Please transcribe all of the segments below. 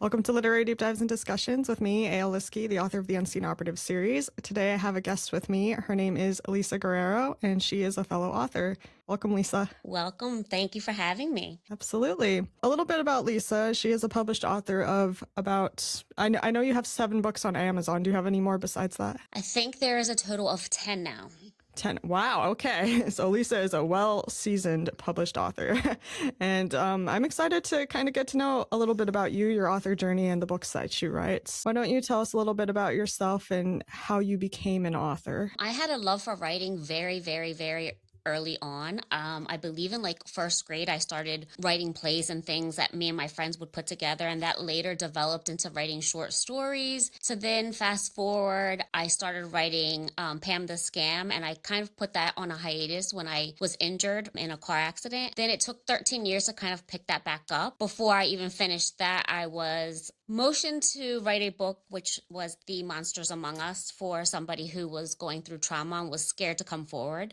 Welcome to Literary Deep Dives and Discussions with me, A.L. Liskey, the author of the Unseen Operative series. Today I have a guest with me. Her name is Lisa Guerrero, and she is a fellow author. Welcome, Lisa. Welcome. Thank you for having me. Absolutely. A little bit about Lisa. She is a published author of I know you have 7 books on Amazon. Do you have any more besides that? I think there is a total of 10 now. 10. Wow. Okay. So Lisa is a well-seasoned published author. And I'm excited to kind of get to know a little bit about you, your author journey, and the books that you write. Why don't you tell us a little bit about yourself and how you became an author? I had a love for writing very early on. I believe in like first grade, I started writing plays and things that me and my friends would put together, and that later developed into writing short stories. So then fast forward, I started writing Pam the Scam, and I kind of put that on a hiatus when I was injured in a car accident. Then it took 13 years to kind of pick that back up. Before I even finished that, I was motioned to write a book, which was The Monsters Among Us, for somebody who was going through trauma and was scared to come forward.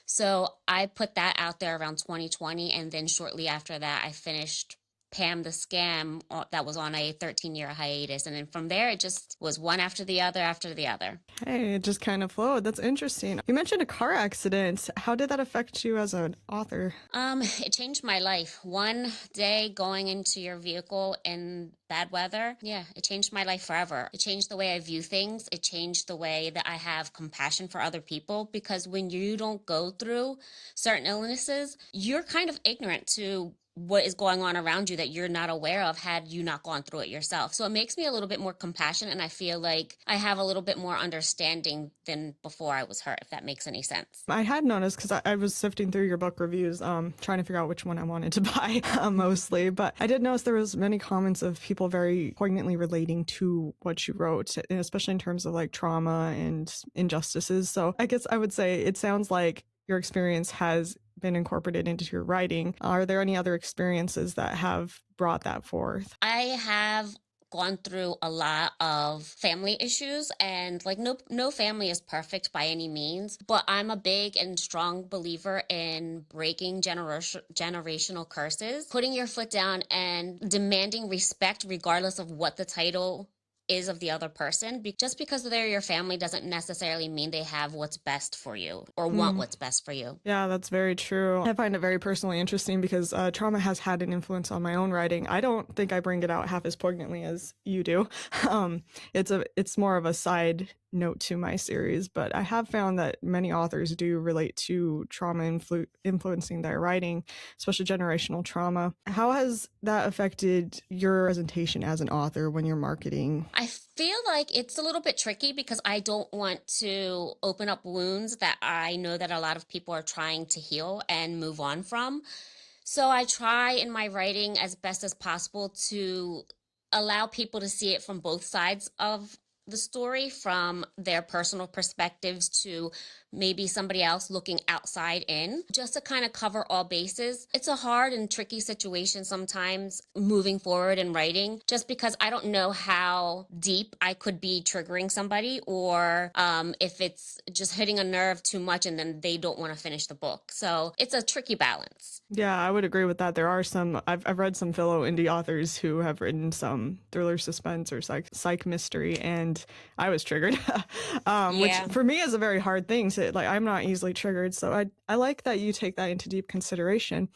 So I put that out there around 2020, and then shortly after that, I finished Pam the Scam that was on a 13-year hiatus. And then from there, it just was one after the other after the other. Hey, it just kind of flowed. That's interesting. You mentioned a car accident. How did that affect you as an author? It changed my life. One day going into your vehicle in bad weather, it changed my life forever. It changed the way I view things. It changed the way that I have compassion for other people, because when you don't go through certain illnesses, you're kind of ignorant to what is going on around you that you're not aware of had you not gone through it yourself. So it makes me a little bit more compassionate, and I feel like I have a little bit more understanding than before I was hurt, if that makes any sense. I had noticed, because I was sifting through your book reviews, trying to figure out which one I wanted to buy mostly, but I did notice there was many comments of people very poignantly relating to what you wrote, especially in terms of like trauma and injustices. So I guess I would say it sounds like your experience has been incorporated into your writing. Are there any other experiences that have brought that forth? I have gone through a lot of family issues, and like no family is perfect by any means, but I'm a big and strong believer in breaking generational curses, putting your foot down and demanding respect regardless of what the title is of the other person. Just because they're your family doesn't necessarily mean they have what's best for you or want what's best for you. Yeah, that's very true. I find it very personally interesting because trauma has had an influence on my own writing. I don't think I bring it out half as poignantly as you do. It's more of a side note to my series, but I have found that many authors do relate to trauma influencing their writing, especially generational trauma. How has that affected your presentation as an author when you're marketing? I feel like it's a little bit tricky because I don't want to open up wounds that I know that a lot of people are trying to heal and move on from. So I try in my writing as best as possible to allow people to see it from both sides of the story, from their personal perspectives to maybe somebody else looking outside in, just to kind of cover all bases. It's a hard and tricky situation sometimes moving forward in writing, just because I don't know how deep I could be triggering somebody, or if it's just hitting a nerve too much and then they don't want to finish the book. So it's a tricky balance. Yeah, I would agree with that. There are I've read some fellow indie authors who have written some thriller, suspense, or psych mystery, and I was triggered, which for me is a very hard thing to, like, I'm not easily triggered. So I like that you take that into deep consideration.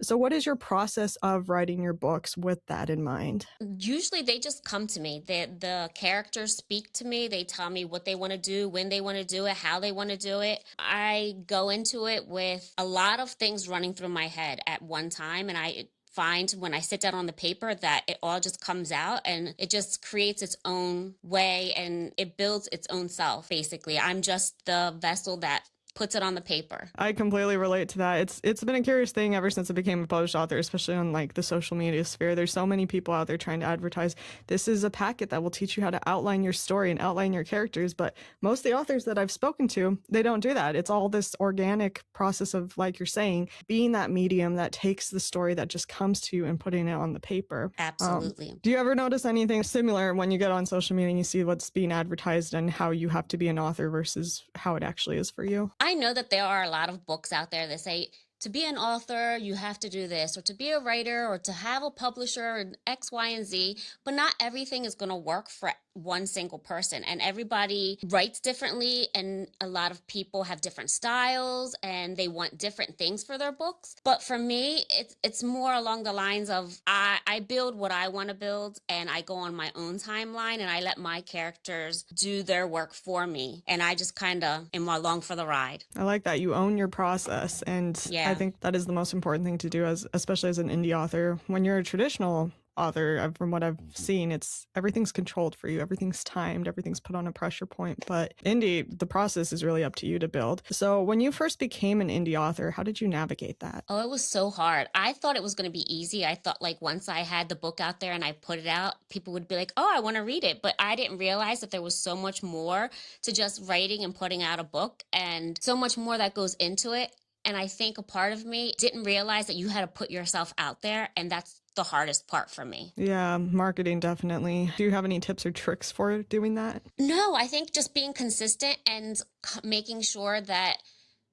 So what is your process of writing your books with that in mind? Usually they just come to me. The characters speak to me. They tell me what they want to do, when they want to do it, how they want to do it. I go into it with a lot of things running through my head at one time, and I find when I sit down on the paper that it all just comes out and it just creates its own way and it builds its own self. Basically, I'm just the vessel that puts it on the paper. I completely relate to that. It's been a curious thing ever since I became a published author, especially on like the social media sphere. There's so many people out there trying to advertise this is a packet that will teach you how to outline your story and outline your characters, but most of the authors that I've spoken to, they don't do that. It's all this organic process of, like you're saying, being that medium that takes the story that just comes to you and putting it on the paper. Absolutely. Do you ever notice anything similar when you get on social media and you see what's being advertised and how you have to be an author versus how it actually is for you? I know that there are a lot of books out there that say to be an author, you have to do this, or to be a writer, or to have a publisher, and X, Y, and Z. But not everything is going to work for one single person. And everybody writes differently. And a lot of people have different styles and they want different things for their books. But for me, it's more along the lines of I build what I want to build, and I go on my own timeline, and I let my characters do their work for me. And I just kind of am along for the ride. I like that. You own your process. And I Yeah. think that is the most important thing to do, as especially as an indie author. When you're a traditional author, from what I've seen, it's everything's controlled for you, everything's timed, everything's put on a pressure point. But indie, the process is really up to you to build. So when you first became an indie author, how did you navigate that? Oh, it was so hard. I thought it was going to be easy. I thought like once I had the book out there and I put it out, people would be like, oh, I want to read it. But I didn't realize that there was so much more to just writing and putting out a book, and so much more that goes into it. And I think a part of me didn't realize that you had to put yourself out there. And that's the hardest part for me. Yeah, marketing, definitely. Do you have any tips or tricks for doing that? No, I think just being consistent and making sure that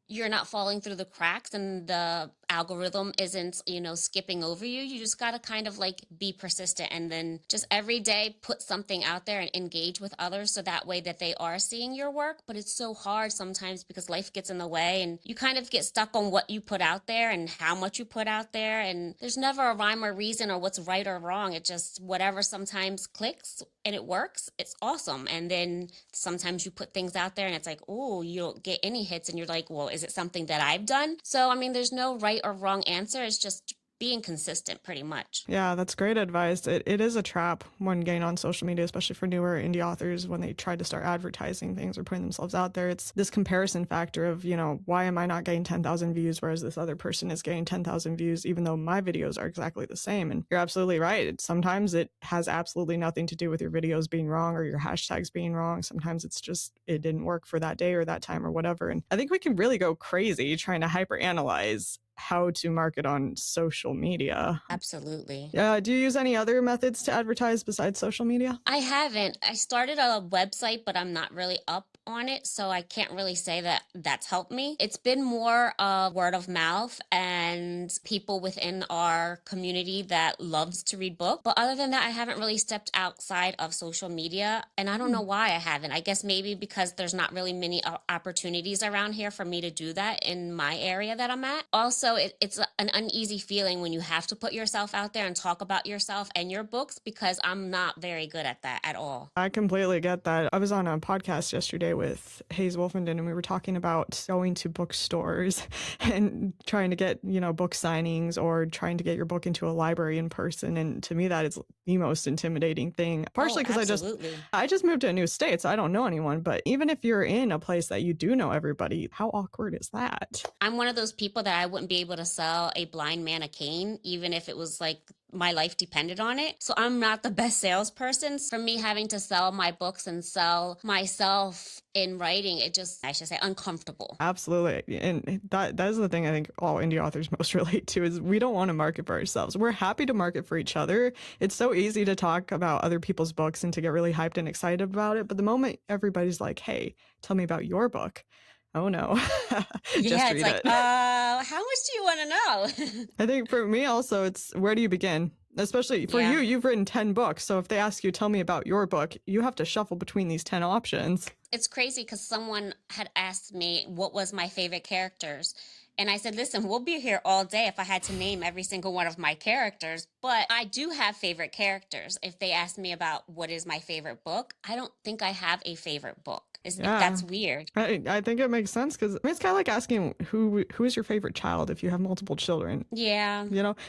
you're not falling through the cracks and the algorithm isn't, skipping over you. You just got to kind of like be persistent, and then just every day put something out there and engage with others so that way that they are seeing your work. But it's so hard sometimes because life gets in the way and you kind of get stuck on what you put out there and how much you put out there. And there's never a rhyme or reason or what's right or wrong. It just whatever sometimes clicks and it works. It's awesome. And then sometimes you put things out there and it's like, oh, you don't get any hits. And you're like, well, is it something that I've done? So, I mean, there's no right or wrong answer. It's just being consistent pretty much. Yeah, that's great advice. It is a trap when getting on social media, especially for newer indie authors, when they try to start advertising things or putting themselves out there. It's this comparison factor of, why am I not getting 10,000 views, whereas this other person is getting 10,000 views, even though my videos are exactly the same. And you're absolutely right. Sometimes it has absolutely nothing to do with your videos being wrong or your hashtags being wrong. Sometimes it's just, it didn't work for that day or that time or whatever. And I think we can really go crazy trying to hyperanalyze how to market on social media. Absolutely. Do you use any other methods to advertise besides social media? I haven't. I started a website, but I'm not really up on it, so I can't really say that that's helped me. It's been more word of mouth and people within our community that loves to read books. But other than that, I haven't really stepped outside of social media, and I don't know why I haven't. I guess maybe because there's not really many opportunities around here for me to do that in my area that I'm at. Also, it's an uneasy feeling when you have to put yourself out there and talk about yourself and your books, because I'm not very good at that at all. I completely get that. I was on a podcast yesterday with Hayes Wolfenden, and we were talking about going to bookstores and trying to get, book signings or trying to get your book into a library in person. And to me, that is the most intimidating thing, partially because I just moved to a new state, so I don't know anyone. But even if you're in a place that you do know everybody, how awkward is that? I'm one of those people that I wouldn't be able to sell a blind man a cane, even if it was like my life depended on it. So I'm not the best salesperson. For me, having to sell my books and sell myself in writing, I should say, uncomfortable. Absolutely. And that is the thing I think all indie authors most relate to, is we don't want to market for ourselves. We're happy to market for each other. It's so easy to talk about other people's books and to get really hyped and excited about it. But the moment everybody's like, hey, tell me about your book. Oh no. Yeah, it's like, how much do you want to know? I think for me also, it's where do you begin? Especially for you, you've written 10 books. So if they ask you, tell me about your book, you have to shuffle between these 10 options. It's crazy because someone had asked me what was my favorite characters. And I said, listen, we'll be here all day if I had to name every single one of my characters. But I do have favorite characters. If they ask me about what is my favorite book, I don't think I have a favorite book. That's weird. I think it makes sense because it's kind of like asking who is your favorite child if you have multiple children. Yeah.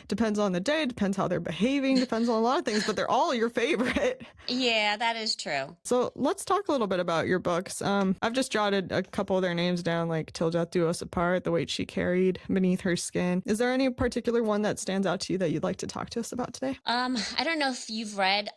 Depends on the day, depends how they're behaving, depends on a lot of things, but they're all your favorite. Yeah, that is true. So let's talk a little bit about your books. I've just jotted a couple of their names down, like Till Death Do Us Apart, The Weight She Carried, Beneath Her Skin. Is there any particular one that stands out to you that you'd like to talk to us about today? I don't know if you've read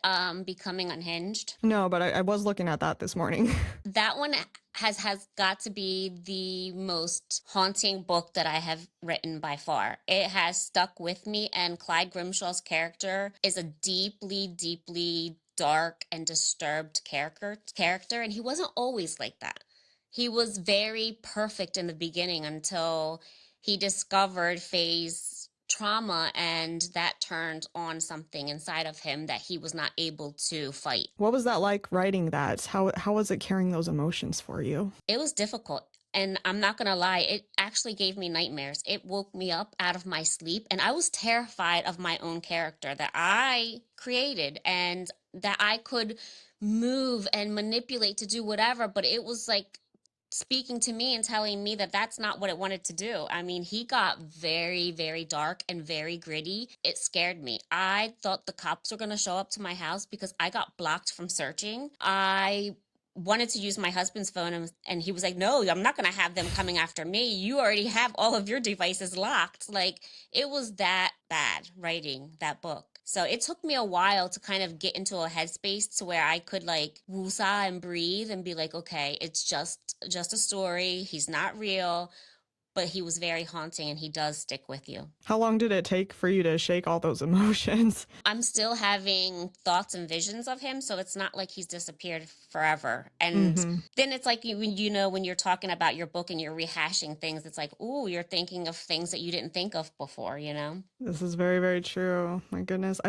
Becoming Unhinged. No, but I was looking at that this morning. That one has got to be the most haunting book that I have written by far. It has stuck with me, and Clyde Grimshaw's character is a deeply, deeply dark and disturbed character, and he wasn't always like that. He was very perfect in the beginning until he discovered Faye's trauma, and that turned on something inside of him that he was not able to fight. What was that like writing that? How was it carrying those emotions for you? It was difficult. And I'm not going to lie, it actually gave me nightmares. It woke me up out of my sleep, and I was terrified of my own character that I created and that I could move and manipulate to do whatever. But it was like speaking to me and telling me that that's not what it wanted to do. I mean, he got very, very dark and very gritty. It scared me. I thought the cops were going to show up to my house because I got blocked from searching. I wanted to use my husband's phone, and he was like, no, I'm not going to have them coming after me. You already have all of your devices locked. Like, it was that bad writing that book. So it took me a while to kind of get into a headspace to where I could like woosah and breathe and be like, okay, it's just a story. He's not real, but he was very haunting and he does stick with you. How long did it take for you to shake all those emotions? I'm still having thoughts and visions of him, so it's not like he's disappeared forever. And Mm-hmm. then it's like you know when you're talking about your book and you're rehashing things, it's like, ooh, you're thinking of things that you didn't think of before, you know? This is very, very true. My goodness.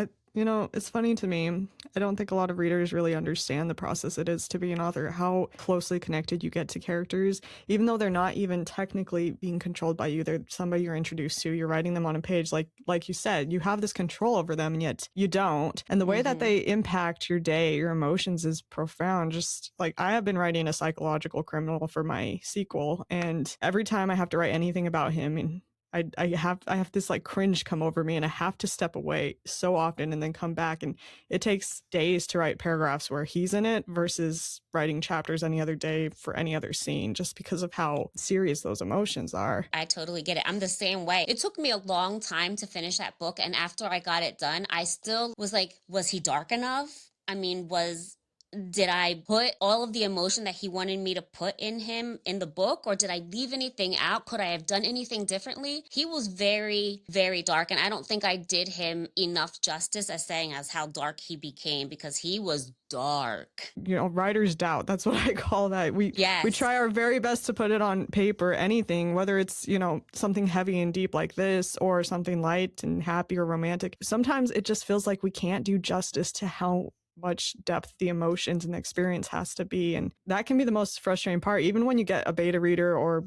It's funny to me. I don't think a lot of readers really understand the process it is to be an author, how closely connected you get to characters, even though they're not even technically being controlled by you. They're somebody you're introduced to. You're writing them on a page. Like you said, you have this control over them, and yet you don't. And the way that they impact your day, your emotions is profound. Just like I have been writing a psychological criminal for my sequel, and every time I have to write anything about him, and I have this like cringe come over me, and I have to step away so often and then come back, and it takes days to write paragraphs where he's in it versus writing chapters any other day for any other scene, just because of how serious those emotions are. I totally get it. I'm the same way. It took me a long time to finish that book, and after I got it done, I still was like, was he dark enough? I mean, did I put all of the emotion that he wanted me to put in him in the book, or did I leave anything out? Could I have done anything differently? He was very, very dark, and I don't think I did him enough justice as saying as how dark he became, because he was dark. Writer's doubt. That's what I call that. We try our very best to put it on paper, anything, whether it's, something heavy and deep like this or something light and happy or romantic. Sometimes it just feels like we can't do justice to how much depth the emotions and the experience has to be, and that can be the most frustrating part. Even when you get a beta reader or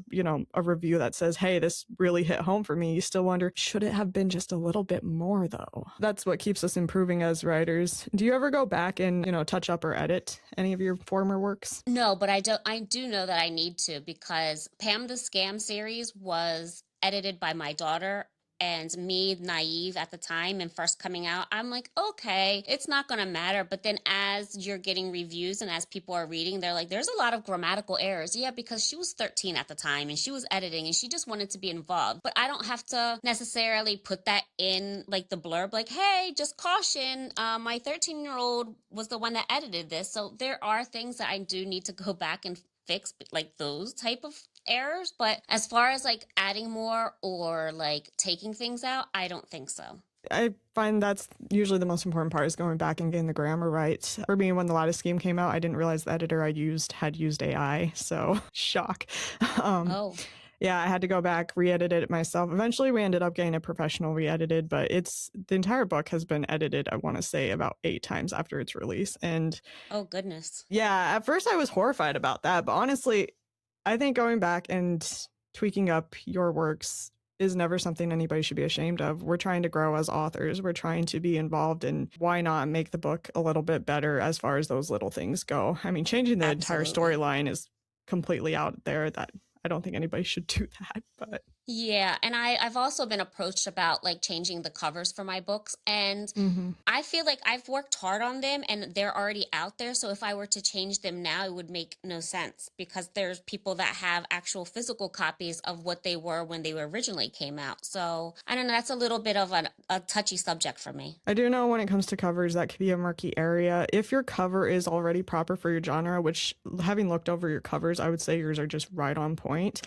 a review that says, hey, this really hit home for me, you still wonder, should it have been just a little bit more though? That's what keeps us improving as writers. Do you ever go back and touch up or edit any of your former works? No, but I do know that I need to, because Pam the Scam series was edited by my daughter, and me, naive at the time and first coming out, I'm like, okay, it's not going to matter. But then as you're getting reviews and as people are reading, they're like, there's a lot of grammatical errors. Yeah, because she was 13 at the time and she was editing and she just wanted to be involved. But I don't have to necessarily put that in like the blurb, like, hey, just caution, my 13-year-old was the one that edited this. So there are things that I do need to go back and fix, like those type of errors. But as far as like adding more or like taking things out, I don't think so. I find that's usually the most important part, is going back and getting the grammar right. For me, when the Lattice Scheme came out, I didn't realize the editor I used had used AI, so shock. Yeah, I had to go back, re-edit it myself. Eventually, we ended up getting a professional re-edited, but the entire book has been edited, I want to say, about 8 times after its release. And oh, goodness. Yeah, at first I was horrified about that, but honestly, I think going back and tweaking up your works is never something anybody should be ashamed of. We're trying to grow as authors. We're trying to be involved, and why not make the book a little bit better as far as those little things go? I mean, changing the entire storyline is completely out there. That I don't think anybody should do that, but yeah, and I've also been approached about like changing the covers for my books, and I feel like I've worked hard on them and they're already out there. So if I were to change them now, it would make no sense, because there's people that have actual physical copies of what they were when they originally came out. So I don't know, that's a little bit of a touchy subject for me. I do know when it comes to covers, that could be a murky area. If your cover is already proper for your genre, which, having looked over your covers, I would say yours are just right on point,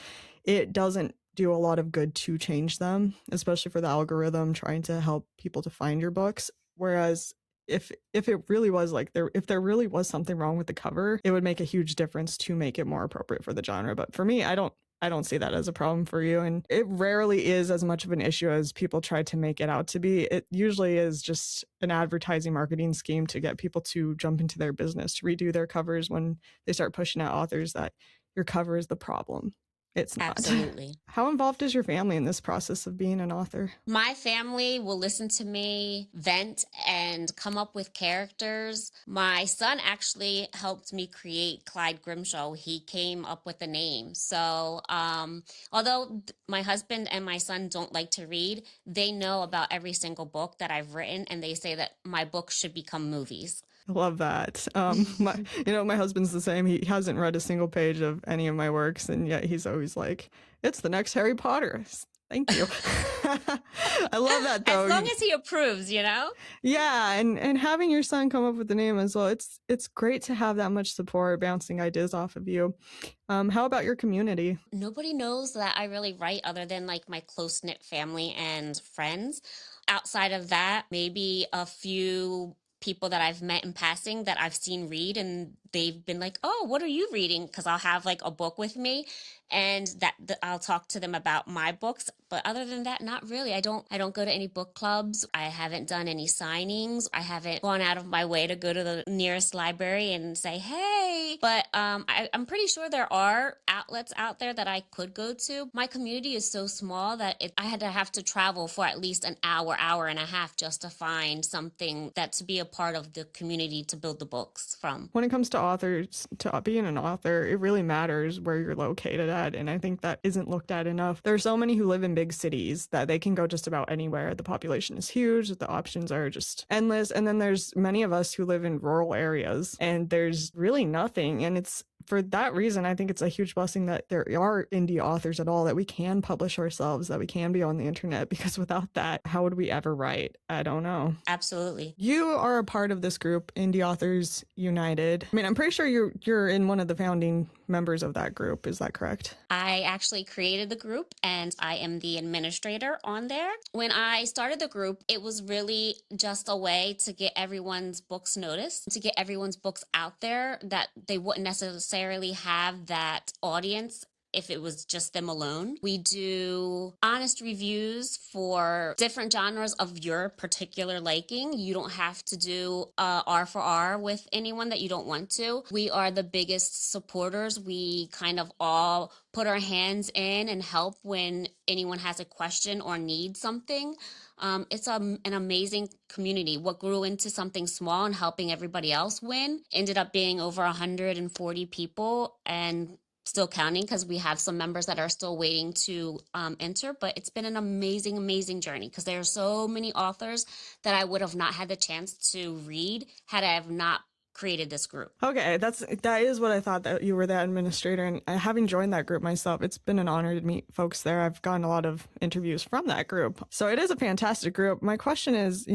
it doesn't do a lot of good to change them, especially for the algorithm trying to help people to find your books. Whereas if it really was like if there really was something wrong with the cover, it would make a huge difference to make it more appropriate for the genre. But for me, I don't I don't see that as a problem for you. And it rarely is as much of an issue as people try to make it out to be. It usually is just an advertising marketing scheme to get people to jump into their business, to redo their covers when they start pushing out authors that your cover is the problem. It's not. Absolutely. How involved is your family in this process of being an author? My family will listen to me vent and come up with characters. My son actually helped me create Clyde Grimshaw. He came up with the name. So, although my husband and my son don't like to read, they know about every single book that I've written, and they say that my books should become movies. I love that. My husband's the same. He hasn't read a single page of any of my works, and yet he's always like, "It's the next Harry Potter." Thank you. I love that though. As long as he approves, you know? Yeah, and having your son come up with the name as well. It's great to have that much support bouncing ideas off of you. How about your community? Nobody knows that I really write other than like my close knit family and friends. Outside of that, maybe a few people that I've met in passing that I've seen read, and they've been like, "Oh, what are you reading?" Because I'll have like a book with me, and I'll talk to them about my books. But other than that, not really. I don't go to any book clubs. I haven't done any signings. I haven't gone out of my way to go to the nearest library and say, "Hey." But I'm pretty sure there are outlets out there that I could go to. My community is so small that I had to have to travel for at least an hour and a half just to find something that to be a part of the community to build the books from. When it comes to authors, to being an author, it really matters where you're located at. And I think that isn't looked at enough. There are so many who live in big cities that they can go just about anywhere. The population is huge. The options are just endless. And then there's many of us who live in rural areas and there's really nothing. And it's for that reason, I think it's a huge blessing that there are indie authors at all, that we can publish ourselves, that we can be on the internet, because without that, how would we ever write? I don't know. Absolutely. You are a part of this group, Indie Authors United. I mean, I'm pretty sure you're in one of the founding members of that group. Is that correct? I actually created the group and I am the administrator on there. When I started the group, it was really just a way to get everyone's books noticed, to get everyone's books out there, that they wouldn't necessarily have that audience if it was just them alone. We do honest reviews for different genres of your particular liking. You don't have to do R for R with anyone that you don't want to. We are the biggest supporters. We kind of all put our hands in and help when anyone has a question or needs something. It's an amazing community. What grew into something small and helping everybody else win ended up being over 140 people, and still counting because we have some members that are still waiting to enter. But it's been an amazing journey because there are so many authors that I would have not had the chance to read had I have not created this group. Okay, that is what I thought, that you were the administrator, and having joined that group myself, it's been an honor to meet folks there. I've gotten a lot of interviews from that group, so it is a fantastic group. My question is,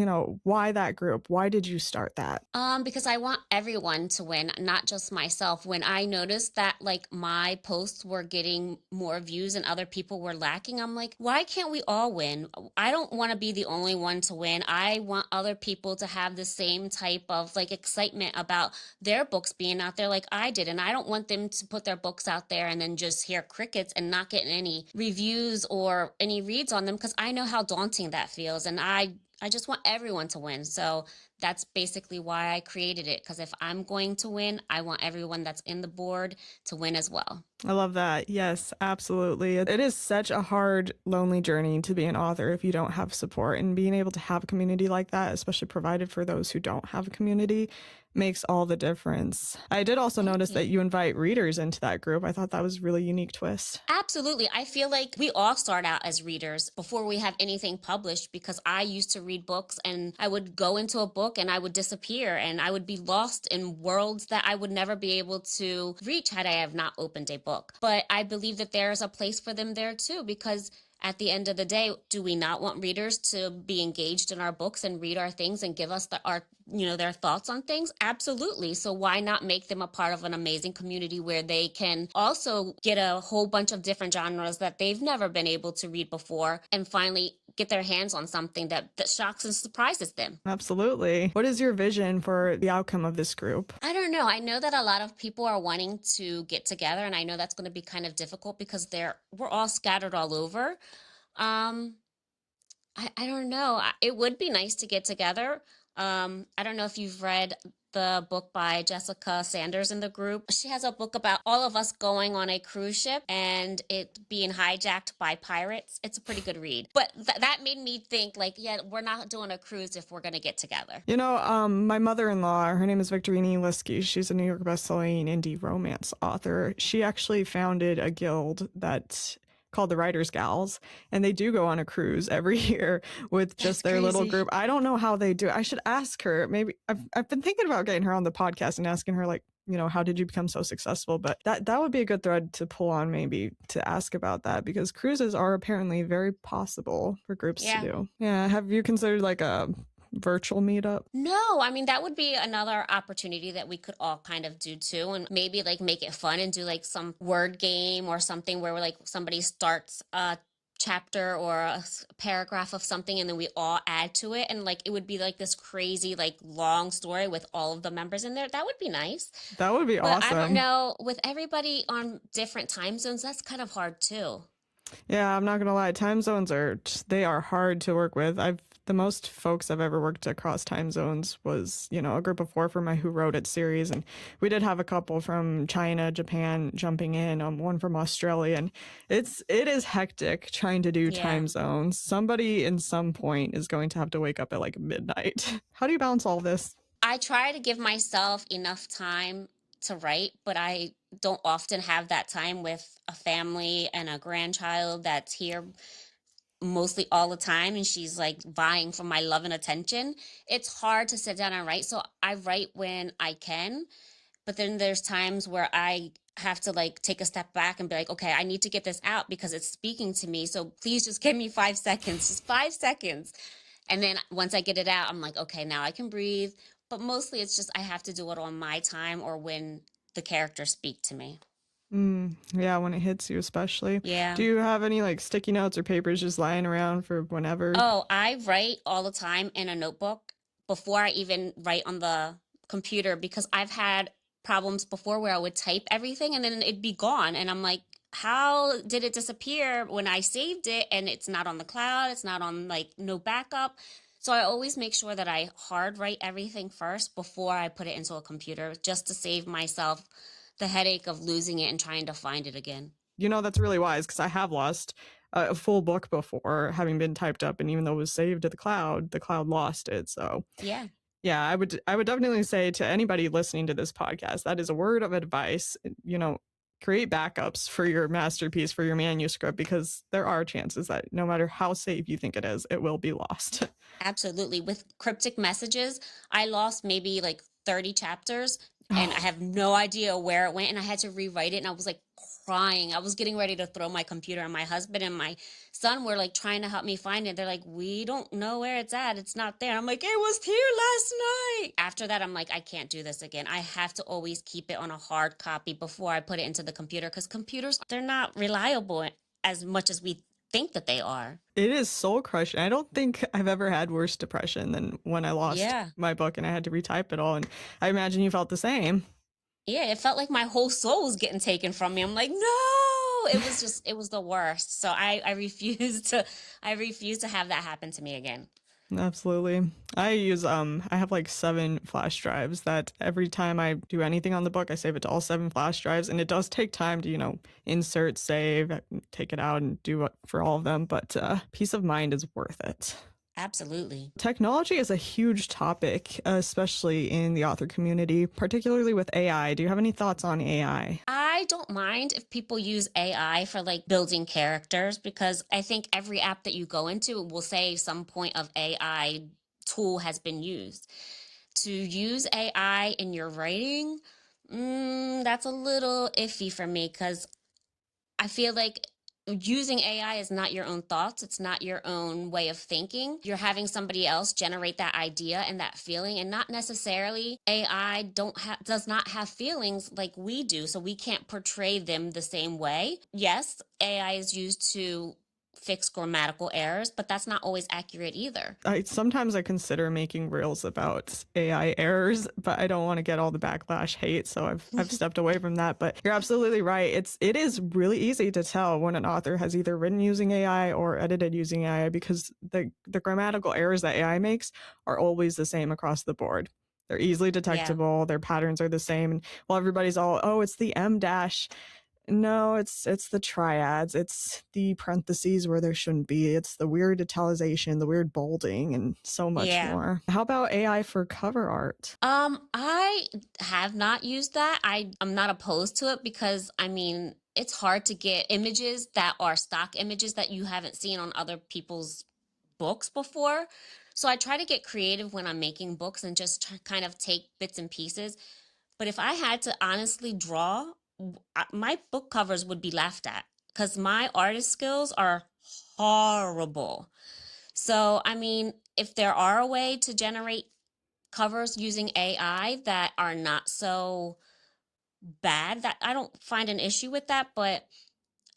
why that group? Why did you start that? Because I want everyone to win, not just myself. When I noticed that like my posts were getting more views and other people were lacking, I'm like, why can't we all win? I don't want to be the only one to win. I want other people to have the same type of like excitement about their books being out there like I did. And I don't want them to put their books out there and then just hear crickets and not get any reviews or any reads on them, because I know how daunting that feels. And I just want everyone to win. So that's basically why I created it, because if I'm going to win, I want everyone that's in the board to win as well. I love that. Yes, absolutely. It is such a hard, lonely journey to be an author if you don't have support, and being able to have a community like that, especially provided for those who don't have a community, makes all the difference. I did also notice that you invite readers into that group. I thought that was a really unique twist. Absolutely. I feel like we all start out as readers before we have anything published, because I used to read books and I would go into a book and I would disappear and I would be lost in worlds that I would never be able to reach had I have not opened a book. But I believe that there's a place for them there too, because at the end of the day, do we not want readers to be engaged in our books and read our things and give us their thoughts on things? Absolutely. So why not make them a part of an amazing community where they can also get a whole bunch of different genres that they've never been able to read before, and finally get their hands on something that shocks and surprises them? Absolutely. What is your vision for the outcome of this group? I don't don't know. I know that a lot of people are wanting to get together, and I know that's going to be kind of difficult because we're all scattered all over. Um, I don't know. It would be nice to get together. I don't know if you've read the book by Jessica Sanders in the group. She has a book about all of us going on a cruise ship and it being hijacked by pirates. It's a pretty good read. But that made me think like, yeah, we're not doing a cruise if we're going to get together. My mother-in-law, her name is Victorine Liskey. She's a New York bestselling indie romance author. She actually founded a guild that's called the Writers Gals, and they do go on a cruise every year with just their little group. I don't know how they do it. I should ask her. Maybe I've been thinking about getting her on the podcast and asking her, like, how did you become so successful? But that would be a good thread to pull on, maybe, to ask about that, because cruises are apparently very possible for groups to do. Yeah. Have you considered like a virtual meetup? No, I mean that would be another opportunity that we could all kind of do too, and maybe like make it fun and do like some word game or something where like somebody starts a chapter or a paragraph of something and then we all add to it, and like it would be like this crazy like long story with all of the members in there. That would be nice. That would be But I don't awesome. know, with everybody on different time zones, that's kind of hard too. Yeah, I'm not gonna lie. Time zones they are hard to work with. The most folks I've ever worked across time zones was, a group of 4 from my Who Wrote It series, and we did have a couple from China, Japan jumping in, one from Australia, and it is hectic trying to do time zones. Somebody in some point is going to have to wake up at like midnight. How do you balance all this? I try to give myself enough time to write, but I don't often have that time with a family and a grandchild that's here mostly all the time and she's like vying for my love and attention. It's hard to sit down and write. So I write when I can, but then there's times where I have to like take a step back and be like, okay, I need to get this out because it's speaking to me. So please just give me 5 seconds, just 5 seconds. And then once I get it out, I'm like, okay, now I can breathe. But mostly it's just I have to do it on my time or when the characters speak to me. Yeah, when it hits you, especially. Yeah. Do you have any like sticky notes or papers just lying around for whenever? Oh, I write all the time in a notebook before I even write on the computer because I've had problems before where I would type everything and then it'd be gone. And I'm like, how did it disappear when I saved it and it's not on the cloud? It's not on like no backup. So I always make sure that I hard write everything first before I put it into a computer just to save myself the headache of losing it and trying to find it again. That's really wise, because I have lost a full book before, having been typed up, and even though it was saved to the cloud lost it. So Yeah. I would definitely say to anybody listening to this podcast, that is a word of advice. Create backups for your masterpiece, for your manuscript, because there are chances that no matter how safe you think it is, it will be lost. Absolutely. With cryptic messages, I lost maybe like 30 chapters and I have no idea where it went and I had to rewrite it and I was like crying. I was getting ready to throw my computer, and my husband and my son were like trying to help me find it. They're like, we don't know where it's at. It's not there. I'm like, it was here last night. After that, I'm like, I can't do this again. I have to always keep it on a hard copy before I put it into the computer because computers, they're not reliable as much as we think that they are. It is soul crushing. I don't think I've ever had worse depression than when I lost my book and I had to retype it all. And I imagine you felt the same. Yeah, it felt like my whole soul was getting taken from me. I'm like, no, it was the worst. So I refuse to have that happen to me again. Absolutely. I have like 7 flash drives that every time I do anything on the book, I save it to all 7 flash drives. And it does take time to, insert, save, take it out and do it for all of them. But peace of mind is worth it. Absolutely. Technology is a huge topic, especially in the author community, particularly with AI. Do you have any thoughts on AI? I don't mind if people use AI for like building characters because I think every app that you go into will say some point of AI tool has been used. To use AI in your writing, that's a little iffy for me because I feel like using AI is not your own thoughts. It's not your own way of thinking. You're having somebody else generate that idea and that feeling, and not necessarily AI does not have feelings like we do, so we can't portray them the same way. Yes, AI is used to fix grammatical errors, but that's not always accurate either. Sometimes I consider making reels about AI errors, but I don't want to get all the backlash hate, so I've stepped away from that. But you're absolutely right. It is really easy to tell when an author has either written using AI or edited using AI, because the grammatical errors that AI makes are always the same across the board. They're easily Yeah. detectable. Their patterns are the same. And while everybody's all, oh, it's the M dash. No, it's the triads. It's the parentheses where there shouldn't be. It's the weird italicization, the weird bolding, and so much Yeah. more. How about AI for cover art? I have not used that. I'm not opposed to it because I mean, it's hard to get images that are stock images that you haven't seen on other people's books before. So I try to get creative when I'm making books and just kind of take bits and pieces. But if I had to honestly draw, my book covers would be laughed at because my artist skills are horrible. So, I mean, if there are a way to generate covers using AI that are not so bad, that I don't find an issue with that, but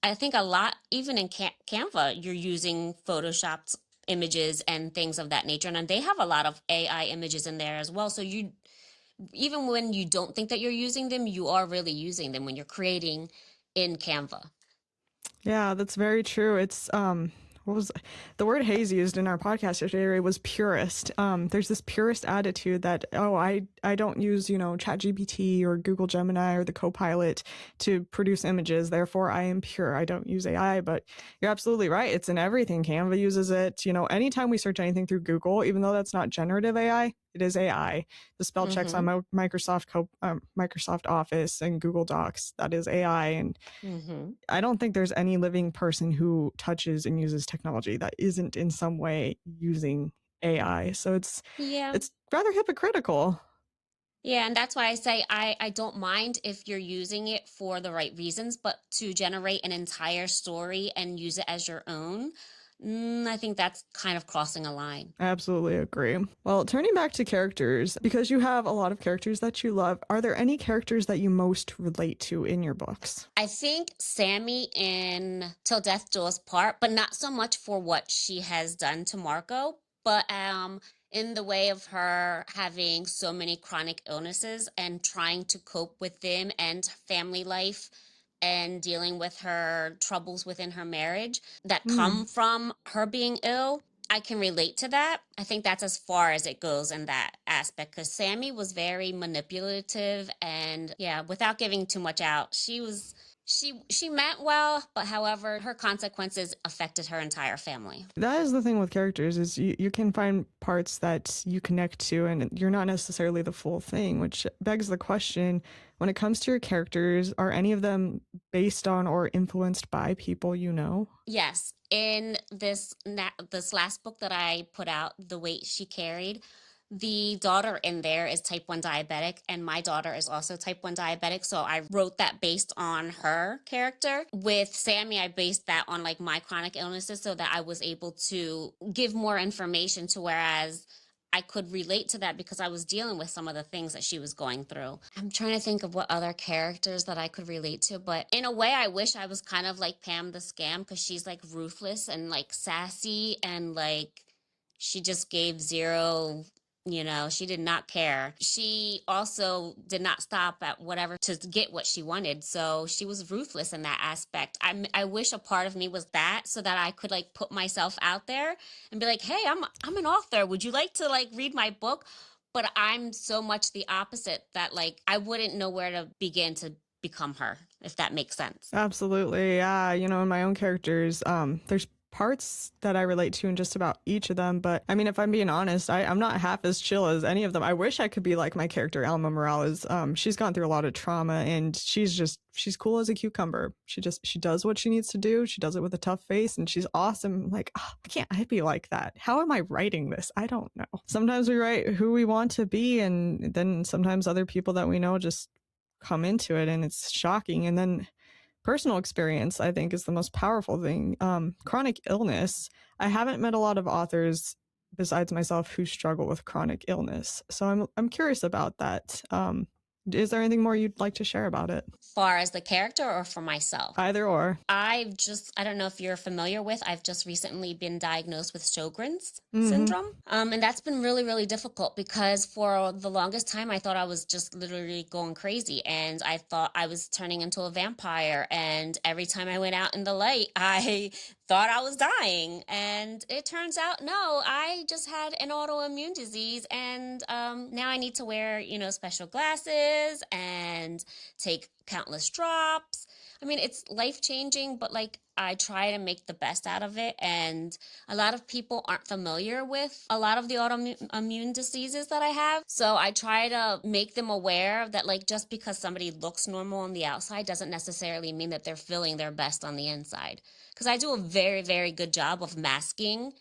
I think a lot, even in Canva, you're using photoshopped images and things of that nature, and they have a lot of AI images in there as well. So you, even when you don't think that you're using them, you are really using them when you're creating in Canva. Yeah, that's very true. It's what was the word Hayes used in our podcast yesterday was purist. There's this purist attitude that, oh, I don't use, ChatGPT or Google Gemini or the Copilot to produce images, therefore I am pure. I don't use AI. But you're absolutely right. It's in everything. Canva uses it. Anytime we search anything through Google, even though that's not generative AI, it is AI. The spell checks Mm-hmm. on Microsoft Office and Google Docs, that is AI. And Mm-hmm. I don't think there's any living person who touches and uses technology that isn't in some way using AI. So it's Yeah. it's rather hypocritical. Yeah, and that's why I say I don't mind if you're using it for the right reasons, but to generate an entire story and use it as your own, I think that's kind of crossing a line. I absolutely agree. Well, turning back to characters, because you have a lot of characters that you love, are there any characters that you most relate to in your books? I think Sammy in Till Death Do Us Part, but not so much for what she has done to Marco, but in the way of her having so many chronic illnesses and trying to cope with them and family life and dealing with her troubles within her marriage that Hmm. come from her being ill. I can relate to that. I think that's as far as it goes in that aspect because Sammy was very manipulative and yeah, without giving too much out, she meant well, but however, her consequences affected her entire family. That is the thing with characters is you can find parts that you connect to and you're not necessarily the full thing, which begs the question, when it comes to your characters, are any of them based on or influenced by people you know? Yes, in this last book that I put out, The Weight She Carried, the daughter in there is type 1 diabetic and my daughter is also type 1 diabetic, so I wrote that based on her character. With Sammy, I based that on like my chronic illnesses so that I was able to give more information to whereas I could relate to that because I was dealing with some of the things that she was going through. I'm trying to think of what other characters that I could relate to, but in a way, I wish I was kind of like Pam the Scam because she's like ruthless and like sassy and like she just gave zero. She did not care. She also did not stop at whatever to get what she wanted. So she was ruthless in that aspect. I wish a part of me was that so that I could like put myself out there and be like, "Hey, I'm an author. Would you like to like read my book?" But I'm so much the opposite that like I wouldn't know where to begin to become her, if that makes sense. Absolutely. Yeah. In my own characters, there's parts that I relate to in just about each of them. But I mean, if I'm being honest, I'm not half as chill as any of them. I wish I could be like my character, Alma Morales. She's gone through a lot of trauma and she's cool as a cucumber. She does what she needs to do. She does it with a tough face and she's awesome. Like, oh, can't I be like that? How am I writing this? I don't know. Sometimes we write who we want to be, and then sometimes other people that we know just come into it and it's shocking. And then personal experience, I think, is the most powerful thing. Chronic illness, I haven't met a lot of authors besides myself who struggle with chronic illness, so I'm curious about that. Is there anything more you'd like to share about it? Far as the character or for myself? Either or. I don't know if you're familiar with, I've just recently been diagnosed with Sjogren's Mm-hmm. syndrome. And that's been really, really difficult because for the longest time, I thought I was just literally going crazy and I thought I was turning into a vampire. And every time I went out in the light, I thought I was dying. And it turns out, no, I just had an autoimmune disease. And now I need to wear, special glasses and take countless drops. I mean, it's life changing, but like I try to make the best out of it. And a lot of people aren't familiar with a lot of the autoimmune diseases that I have. So I try to make them aware that, like, just because somebody looks normal on the outside doesn't necessarily mean that they're feeling their best on the inside. Because I do a very, very good job of masking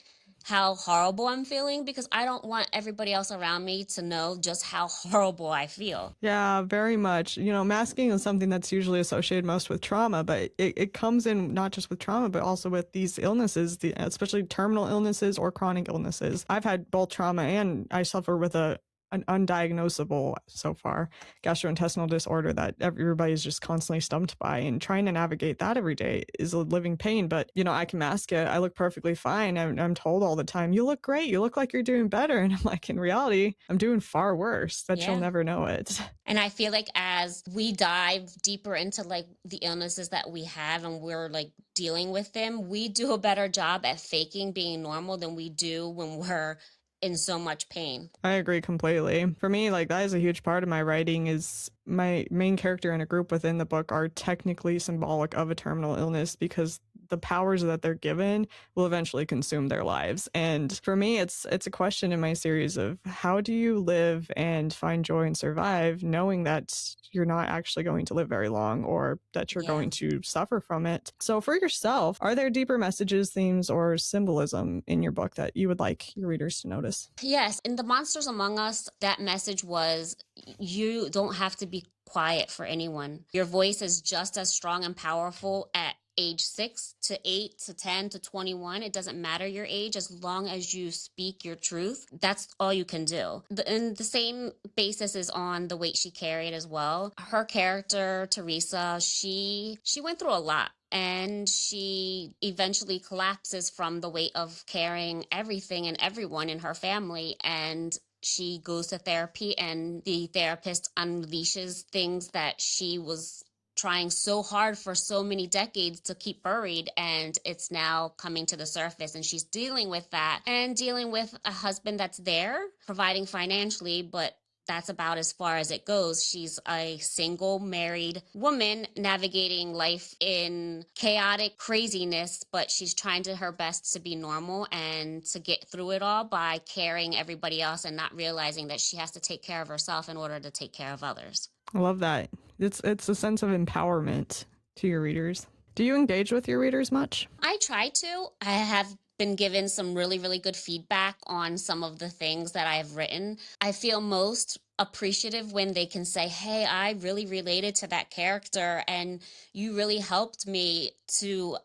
how horrible I'm feeling because I don't want everybody else around me to know just how horrible I feel. Yeah, very much. Masking is something that's usually associated most with trauma, but it comes in not just with trauma, but also with these illnesses, especially terminal illnesses or chronic illnesses. I've had both trauma and I suffer with an undiagnosable so far gastrointestinal disorder that everybody's just constantly stumped by, and trying to navigate that every day is a living pain. But I can mask it. I look perfectly fine. I'm told all the time, you look great, you look like you're doing better, and I'm like, in reality I'm doing far worse, that you'll Yeah. never know it. And I feel like as we dive deeper into like the illnesses that we have and we're like dealing with them, we do a better job at faking being normal than we do when we're in so much pain. I agree completely. For me, like, that is a huge part of my writing. Is my main character and a group within the book are technically symbolic of a terminal illness because the powers that they're given will eventually consume their lives. And for me, it's a question in my series of how do you live and find joy and survive knowing that you're not actually going to live very long, or that you're going to suffer from it. So for yourself, are there deeper messages, themes, or symbolism in your book that you would like your readers to notice? Yes, in The Monsters Among Us, that message was you don't have to be quiet for anyone. Your voice is just as strong and powerful at age 6 to 8 to 10 to 21. It doesn't matter your age as long as you speak your truth. That's all you can do. And the same basis is on The Weight She Carried as well. Her character, Teresa, she went through a lot. And she eventually collapses from the weight of carrying everything and everyone in her family. And she goes to therapy, and the therapist unleashes things that she was trying so hard for so many decades to keep buried, and it's now coming to the surface, and she's dealing with that and dealing with a husband that's there providing financially, but that's about as far as it goes. She's a single married woman navigating life in chaotic craziness, but she's trying to her best to be normal and to get through it all by carrying everybody else and not realizing that she has to take care of herself in order to take care of others. I love that. It's a sense of empowerment to your readers. Do you engage with your readers much? I try to. I have been given some really, really good feedback on some of the things that I've written. I feel most appreciative when they can say, hey, I really related to that character and you really helped me to,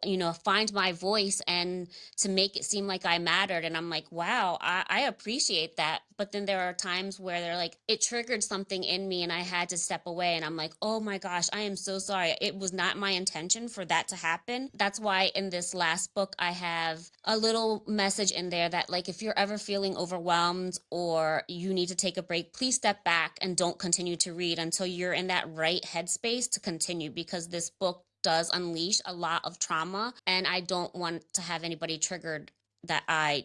find my voice and to make it seem like I mattered. And I'm like, wow, I appreciate that. But then there are times where they're like, it triggered something in me and I had to step away. And I'm like, oh my gosh, I am so sorry. It was not my intention for that to happen. That's why in this last book, I have a little message in there that, like, if you're ever feeling overwhelmed or you need to take a break, please step back and don't continue to read until you're in that right headspace to continue, because this book does unleash a lot of trauma and I don't want to have anybody triggered that I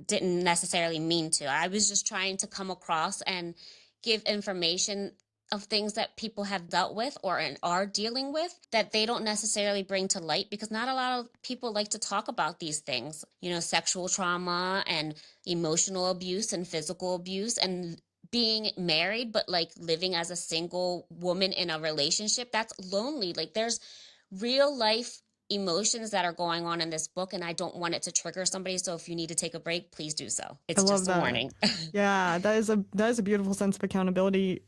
didn't necessarily mean to. I was just trying to come across and give information of things that people have dealt with or are dealing with that they don't necessarily bring to light, because not a lot of people like to talk about these things, sexual trauma and emotional abuse and physical abuse and being married, but like living as a single woman in a relationship, that's lonely. Like, there's real life emotions that are going on in this book, and I don't want it to trigger somebody. So if you need to take a break, please do so. It's I love just a that. warning. Yeah, that is a beautiful sense of accountability.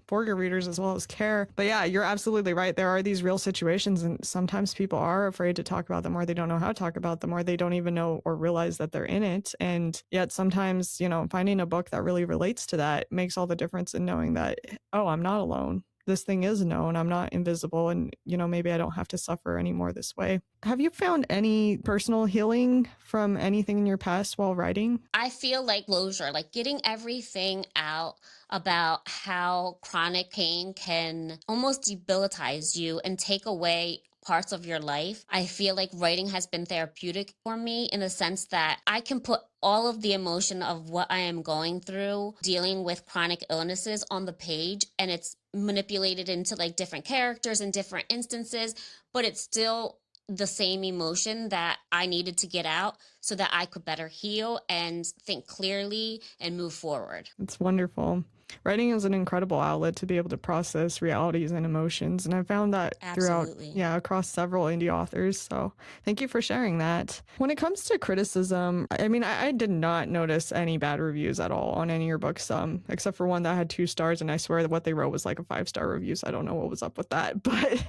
for your readers as well as care. But yeah, you're absolutely right. There are these real situations, and sometimes people are afraid to talk about them, or they don't know how to talk about them, or they don't even know or realize that they're in it. And yet sometimes, finding a book that really relates to that makes all the difference in knowing that, oh, I'm not alone. This thing is known. I'm not invisible. And, maybe I don't have to suffer anymore this way. Have you found any personal healing from anything in your past while writing? I feel like closure, like getting everything out about how chronic pain can almost debilitize you and take away parts of your life. I feel like writing has been therapeutic for me in the sense that I can put all of the emotion of what I am going through dealing with chronic illnesses on the page, and it's manipulated into like different characters and different instances, but it's still the same emotion that I needed to get out so that I could better heal and think clearly and move forward. It's wonderful. Writing is an incredible outlet to be able to process realities and emotions. And I found that throughout, Absolutely. across several indie authors. So thank you for sharing that. When it comes to criticism, I mean, I did not notice any bad reviews at all on any of your books, except for one that had 2 stars. And I swear that what they wrote was like a 5-star review. So I don't know what was up with that. But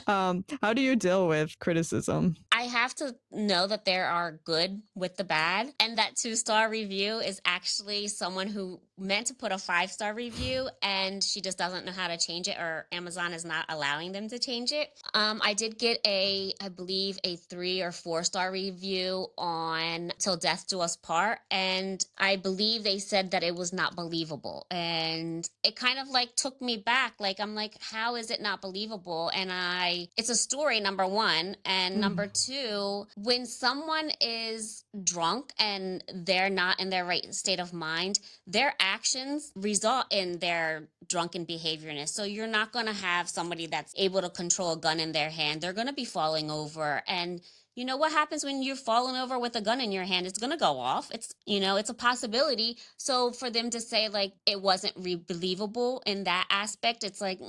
how do you deal with criticism? I have to know that there are good with the bad. And that 2-star review is actually someone who meant to put a 5-star review and she just doesn't know how to change it, or Amazon is not allowing them to change it. I did get I believe a 3 or 4-star review on Till Death Do Us Part. And I believe they said that it was not believable. And it kind of like took me back. Like, I'm like, how is it not believable? And it's a story, number one. And number two, when someone is drunk and they're not in their right state of mind, their actions result in their drunken behaviorness. So you're not going to have somebody that's able to control a gun in their hand. They're going to be falling over. And you know what happens when you're falling over with a gun in your hand? It's going to go off. It's a possibility. So for them to say like it wasn't believable in that aspect, it's like,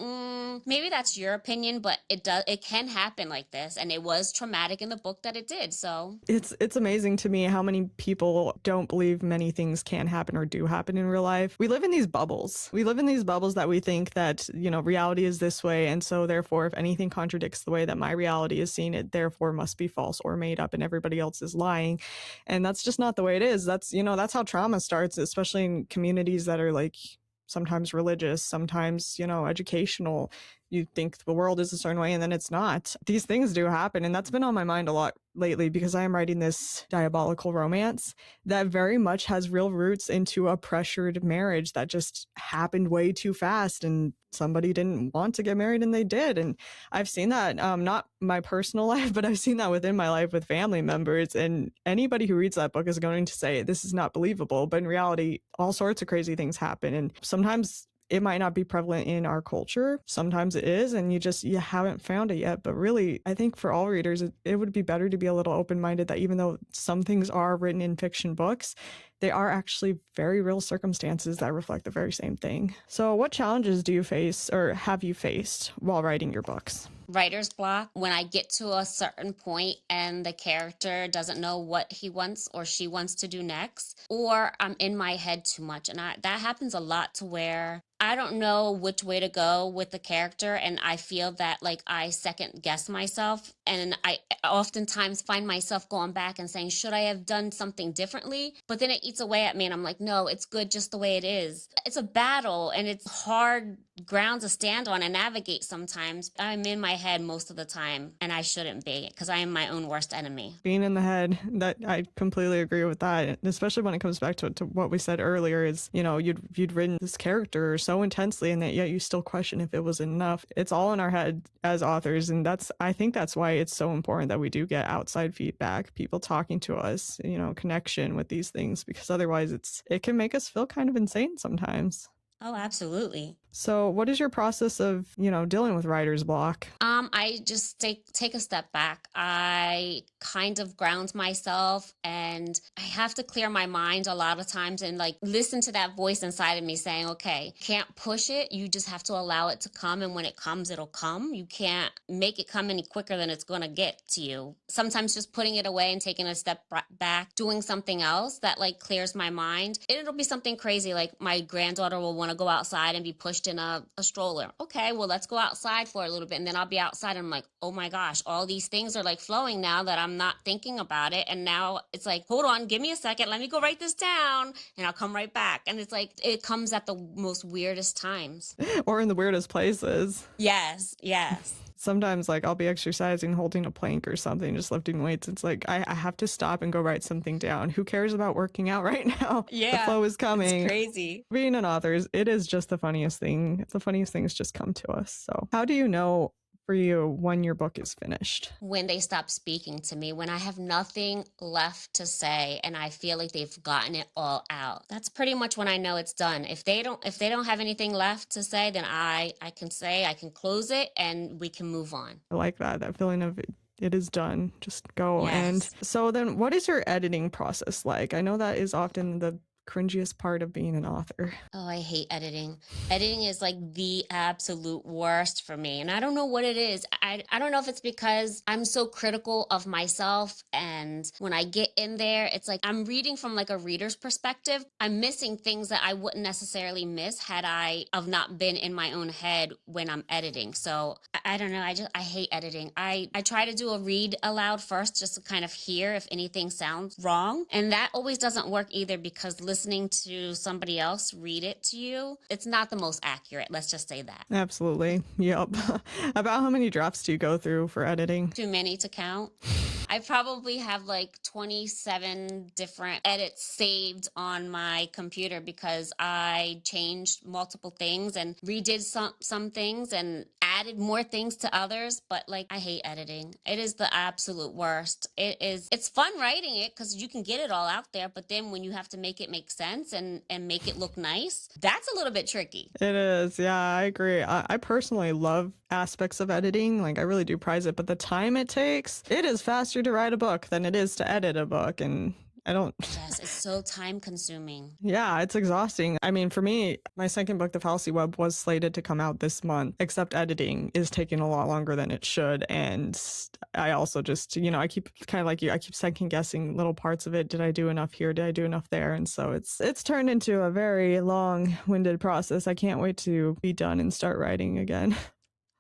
maybe that's your opinion, but it can happen like this. And it was traumatic in the book that it did. So it's amazing to me how many people don't believe many things can happen or do happen in real life. We live in these bubbles. We live in these bubbles that we think that, reality is this way. And so therefore, if anything contradicts the way that my reality is seen, it therefore must be false or made up and everybody else is lying. And that's just not the way it is. That's how trauma starts, especially in communities that are like sometimes religious, sometimes, educational. You think the world is a certain way and then it's not. These things do happen. And that's been on my mind a lot lately because I am writing this diabolical romance that very much has real roots into a pressured marriage that just happened way too fast and somebody didn't want to get married and they did. And I've seen that, not my personal life, but I've seen that within my life with family members. And anybody who reads that book is going to say, this is not believable. But in reality, all sorts of crazy things happen. And sometimes it might not be prevalent in our culture. Sometimes it is, and you haven't found it yet. But really, I think for all readers, it would be better to be a little open-minded that even though some things are written in fiction books, they are actually very real circumstances that reflect the very same thing. So what challenges do you face or have you faced while writing your books? Writer's block, when I get to a certain point and the character doesn't know what he wants or she wants to do next, or I'm in my head too much. And that happens a lot to where I don't know which way to go with the character, and I feel that like I second guess myself, and I oftentimes find myself going back and saying, should I have done something differently? But then it eats away at me and I'm like, no, it's good just the way it is. It's a battle and it's hard ground to stand on and navigate sometimes. I'm in my head most of the time, and I shouldn't be, because I am my own worst enemy. Being in the head, that I completely agree with that, especially when it comes back to what we said earlier is, you'd written this character so intensely and that yet you still question if it was enough. It's all in our head as authors, and I think that's why it's so important that we do get outside feedback, people talking to us, connection with these things, because otherwise it can make us feel kind of insane sometimes. Oh, absolutely. So what is your process of, dealing with writer's block? I just take a step back. I kind of ground myself, and I have to clear my mind a lot of times and like listen to that voice inside of me saying, okay, can't push it. You just have to allow it to come. And when it comes, it'll come. You can't make it come any quicker than it's going to get to you. Sometimes just putting it away and taking a step back, doing something else that like clears my mind. It'll be something crazy. Like my granddaughter will want to go outside and be pushed pushed in a stroller. Okay, well, let's go outside for a little bit. And then I'll be outside and I'm like, oh my gosh, all these things are like flowing now that I'm not thinking about it. And now it's like, hold on, give me a second. Let me go write this down and I'll come right back. And it's like, it comes at the most weirdest times. Or in the weirdest places. Yes, yes. Sometimes like I'll be exercising, holding a plank or something, just lifting weights. It's like I have to stop and go write something down. Who cares about working out right now? Yeah, the flow is coming. It's crazy. Being an author, it is just the funniest thing. The funniest things just come to us. So how do you know for you when your book is finished? When they stop speaking to me, when I have nothing left to say and I feel like they've gotten it all out. That's pretty much when I know it's done. If they don't have anything left to say, then I can close it and we can move on. I like that feeling of it is done. Just go. Yes. And so then what is your editing process like? I know that is often the cringiest part of being an author. Oh, I hate editing. Editing is like the absolute worst for me. And I don't know what it is. I don't know if it's because I'm so critical of myself. And when I get in there, it's like I'm reading from like a reader's perspective. I'm missing things that I wouldn't necessarily miss had I have not been in my own head when I'm editing. So I don't know. I hate editing. I try to do a read aloud first just to kind of hear if anything sounds wrong. And that always doesn't work either because listening to somebody else read it to you, it's not the most accurate. Let's just say that. Absolutely. Yep. About how many drafts do you go through for editing? Too many to count. I probably have like 27 different edits saved on my computer because I changed multiple things and redid some things and added more things to others. But like, I hate editing. It is the absolute worst. It's fun writing it because you can get it all out there. But then when you have to make it make sense and make it look nice, that's a little bit tricky. It is. Yeah, I agree. I personally love aspects of editing. Like I really do prize it, but the time it takes, it is faster to write a book than it is to edit a book. And I don't. Yes, it's so time consuming. Yeah, it's exhausting. I mean, for me, my second book, The Fallacy Web, was slated to come out this month, except editing is taking a lot longer than it should. And I also just, I keep kind of like you, I keep second guessing little parts of it. Did I do enough here? Did I do enough there? And so it's turned into a very long-winded process. I can't wait to be done and start writing again.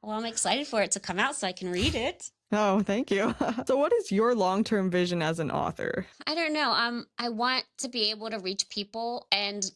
Well, I'm excited for it to come out so I can read it. Oh, thank you. So what is your long-term vision as an author? I don't know. I want to be able to reach people and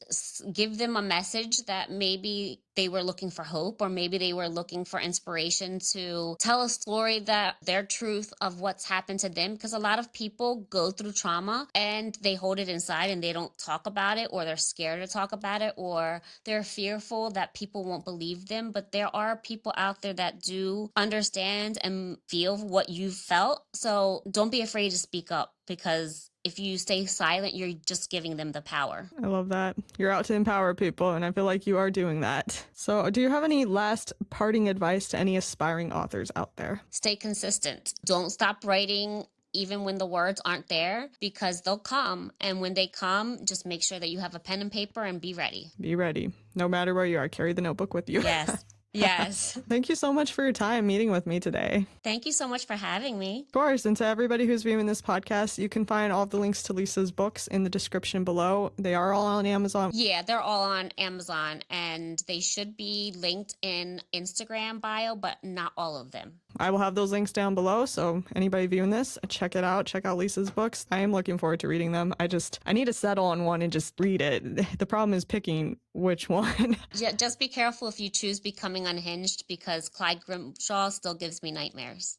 give them a message that maybe they were looking for hope, or maybe they were looking for inspiration to tell a story that their truth of what's happened to them. Because a lot of people go through trauma and they hold it inside and they don't talk about it, or they're scared to talk about it, or they're fearful that people won't believe them. But there are people out there that do understand and feel what you felt. So don't be afraid to speak up, because if you stay silent, you're just giving them the power. I love that. You're out to empower people, and I feel like you are doing that. So do you have any last parting advice to any aspiring authors out there? Stay consistent. Don't stop writing even when the words aren't there, because they'll come. And when they come, just make sure that you have a pen and paper and be ready. Be ready. No matter where you are, carry the notebook with you. Yes. Yes. Thank you so much for your time meeting with me today. Thank you so much for having me. Of course. And to everybody who's viewing this podcast, you can find all of the links to Lisa's books in the description below. They are all on Amazon. Yeah, they're all on Amazon, and they should be linked in Instagram bio, but not all of them. I will have those links down below. So anybody viewing this, check it out. Check out Lisa's books. I am looking forward to reading them. I need to settle on one and just read it. The problem is picking which one. Yeah, just be careful if you choose Becoming Unhinged, because Clyde Grimshaw still gives me nightmares.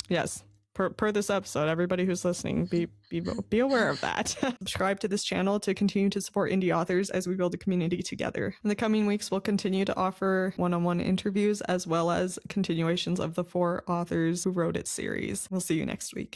Yes. Per this episode, everybody who's listening, be aware of that. Subscribe to this channel to continue to support indie authors as we build a community together. In the coming weeks, we'll continue to offer one-on-one interviews as well as continuations of the 4 authors who wrote it series. We'll see you next week.